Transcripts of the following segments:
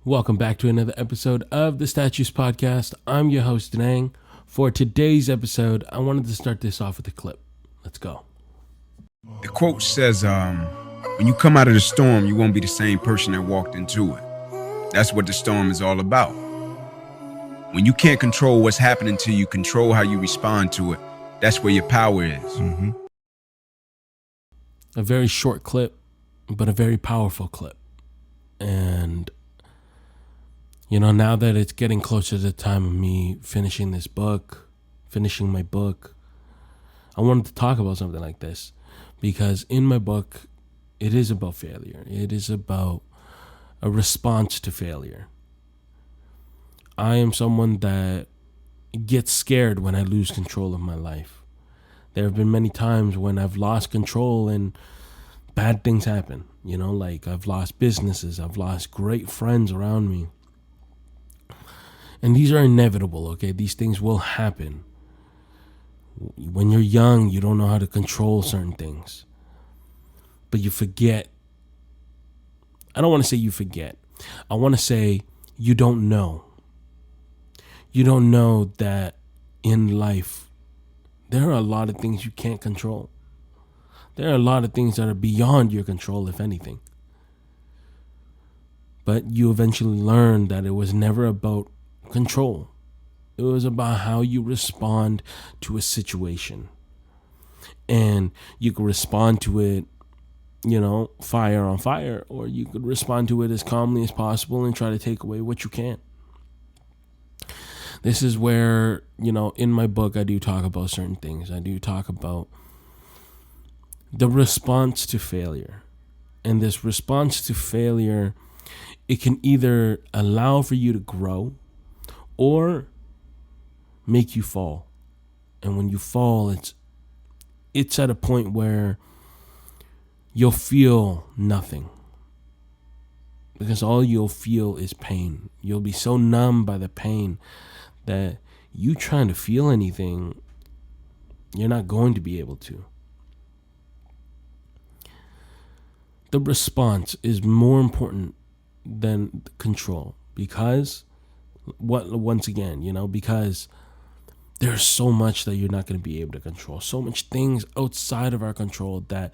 Welcome back to another episode of the Statues Podcast. I'm your host, Danang. For today's episode, I wanted to start this off with a clip. Let's go. The quote says, when you come out of the storm, you won't be the same person that walked into it. That's what the storm is all about. When you can't control what's happening to you, control how you respond to it. That's where your power is. Mm-hmm. A very short clip, but a very powerful clip. And now that it's getting closer to the time of me finishing my book, I wanted to talk about something like this because in my book, it is about failure. It is about a response to failure. I am someone that gets scared when I lose control of my life. There have been many times when I've lost control and bad things happen. Like I've lost businesses, I've lost great friends around me. And these are inevitable, okay? These things will happen. When you're young, you don't know how to control certain things. But you forget. I don't want to say you forget. I want to say you don't know. You don't know that in life, there are a lot of things you can't control. There are a lot of things that are beyond your control, if anything. But you eventually learn that it was never about control. It was about how you respond to a situation. And you could respond to it, fire on fire, or you could respond to it as calmly as possible and try to take away what you can. This is where, in my book, I do talk about certain things. I do talk about the response to failure. And this response to failure, it can either allow for you to grow or make you fall. And when you fall, it's at a point where you'll feel nothing. Because all you'll feel is pain. You'll be so numb by the pain that you trying to feel anything, you're not going to be able to. The response is more important than control because because there's so much that you're not going to be able to control. So much things outside of our control that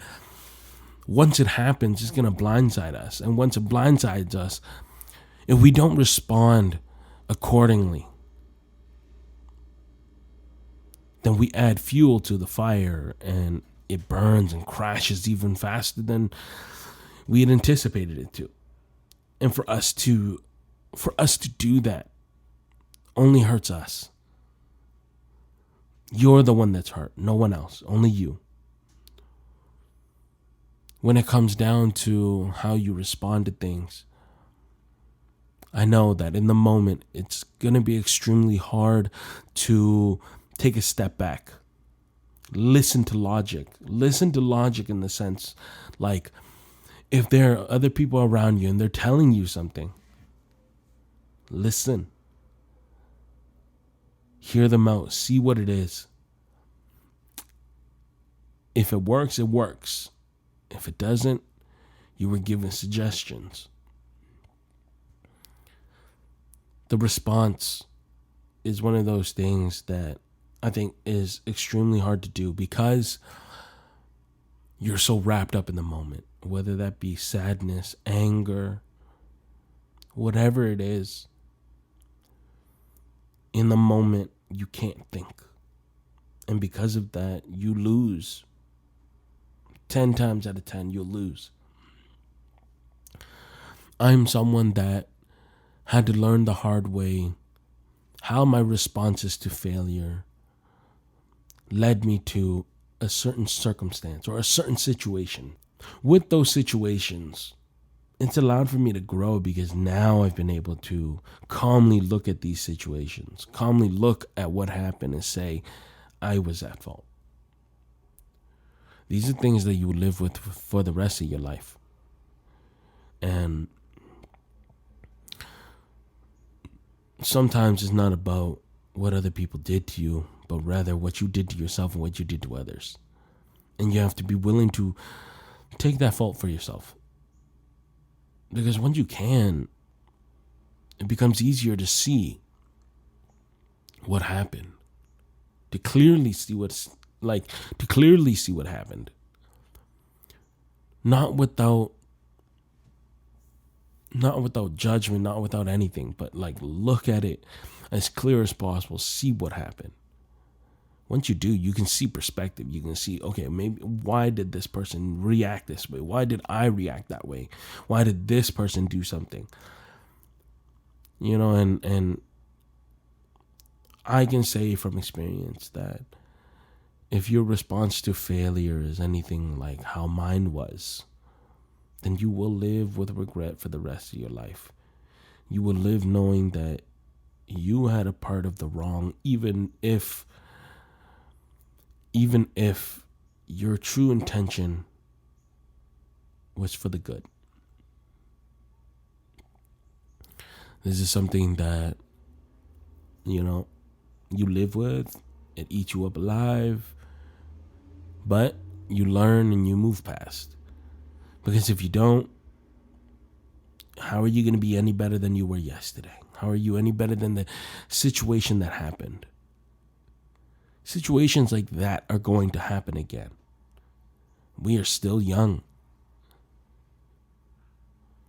once it happens, it's going to blindside us. And once it blindsides us, if we don't respond accordingly, then we add fuel to the fire and it burns and crashes even faster than we had anticipated it to. And for us to do that only hurts us. You're the one that's hurt, no one else, only you. When it comes down to how you respond to things, I know that in the moment, it's going to be extremely hard to take a step back. Listen to logic. Listen to logic in the sense, like, if there are other people around you and they're telling you something, listen. Hear them out. See what it is. If it works, it works. If it doesn't, you were given suggestions. The response is one of those things that I think is extremely hard to do because you're so wrapped up in the moment, whether that be sadness, anger, whatever it is. In the moment, you can't think. And because of that, you lose. 10 times out of 10, you'll lose. I'm someone that had to learn the hard way how my responses to failure led me to a certain circumstance or a certain situation. With those situations, it's allowed for me to grow because now I've been able to calmly look at these situations, calmly look at what happened and say, I was at fault. These are things that you live with for the rest of your life. And sometimes it's not about what other people did to you, but rather what you did to yourself and what you did to others. And you have to be willing to take that fault for yourself. Because once you can, it becomes easier to see what happened, to clearly see what happened. Not without judgment, not without anything, but like look at it as clear as possible, see what happened. Once you do, you can see perspective. You can see, okay, maybe why did this person react this way? Why did I react that way? Why did this person do something? And I can say from experience that if your response to failure is anything like how mine was, then you will live with regret for the rest of your life. You will live knowing that you had a part of the wrong, even if your true intention was for the good. This is something that, you live with. It eats you up alive. But you learn and you move past. Because if you don't, how are you going to be any better than you were yesterday? How are you any better than the situation that happened? Situations like that are going to happen again. We are still young.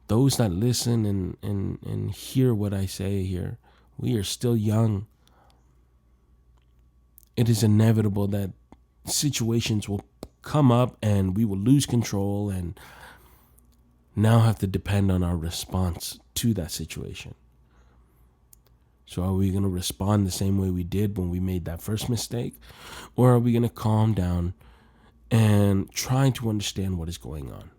Those that listen and hear what I say here, we are still young. It is inevitable that situations will come up and we will lose control and now have to depend on our response to that situation. So are we going to respond the same way we did when we made that first mistake? Or are we going to calm down and try to understand what is going on?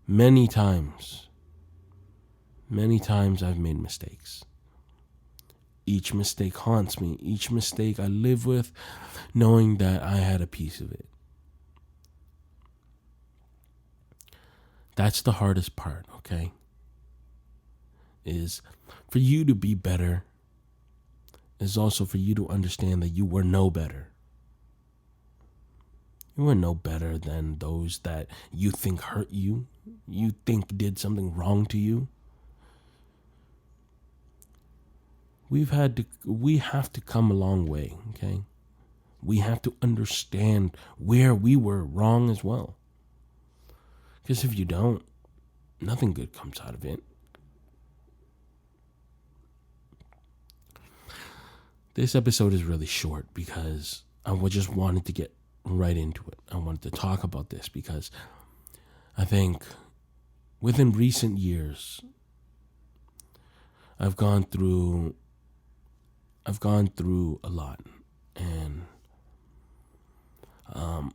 Many times I've made mistakes. Each mistake haunts me. Each mistake I live with, knowing that I had a piece of it. That's the hardest part, okay? Is for you to be better, is also for you to understand that you were no better. You were no better than those that you think hurt you, you think did something wrong to you. We have to come a long way, okay? We have to understand where we were wrong as well. Because if you don't, nothing good comes out of it. This episode is really short because I just wanted to get right into it. I wanted to talk about this because I think within recent years, I've gone through a lot, and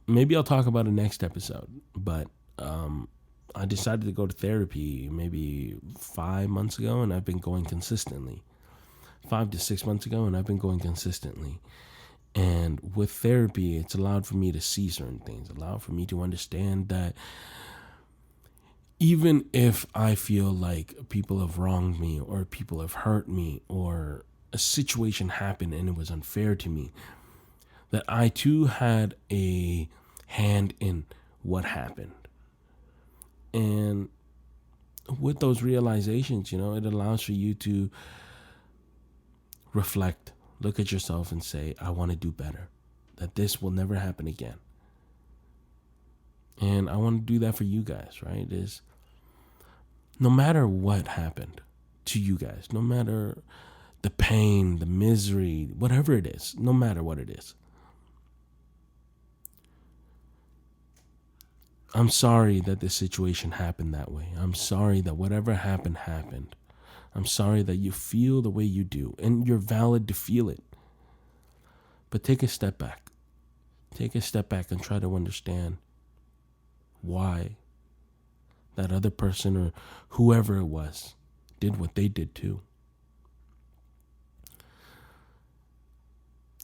maybe I'll talk about it next episode, but I decided to go to therapy maybe 5 months ago, and I've been going consistently. 5 to 6 months ago, and I've been going consistently. And with therapy, it's allowed for me to see certain things, allowed for me to understand that even if I feel like people have wronged me or people have hurt me or a situation happened and it was unfair to me, that I too had a hand in what happened. And with those realizations, it allows for you to reflect, look at yourself and say, I want to do better, that this will never happen again. And I want to do that for you guys, right? Is no matter what happened to you guys, no matter the pain, the misery, whatever it is, no matter what it is, I'm sorry that this situation happened that way. I'm sorry that whatever happened. I'm sorry that you feel the way you do, and you're valid to feel it. But take a step back. Take a step back and try to understand why that other person or whoever it was did what they did too.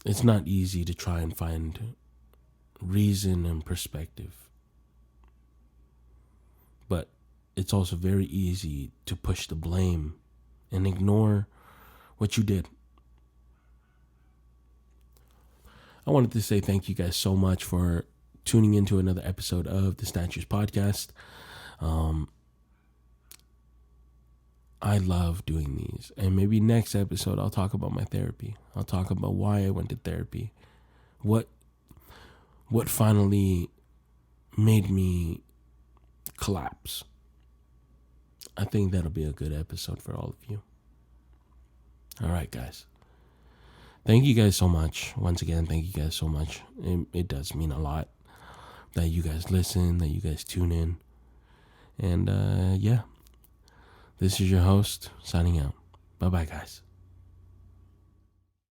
It's not easy to try and find reason and perspective. But it's also very easy to push the blame and ignore what you did. I wanted to say thank you guys so much for tuning into another episode of the Statues Podcast. I love doing these. And maybe next episode I'll talk about my therapy. I'll talk about why I went to therapy. What finally made me collapse. I think that'll be a good episode for all of you. All right, guys. Thank you guys so much. Once again, thank you guys so much. It does mean a lot that you guys listen, that you guys tune in. And yeah, this is your host signing out. Bye-bye, guys.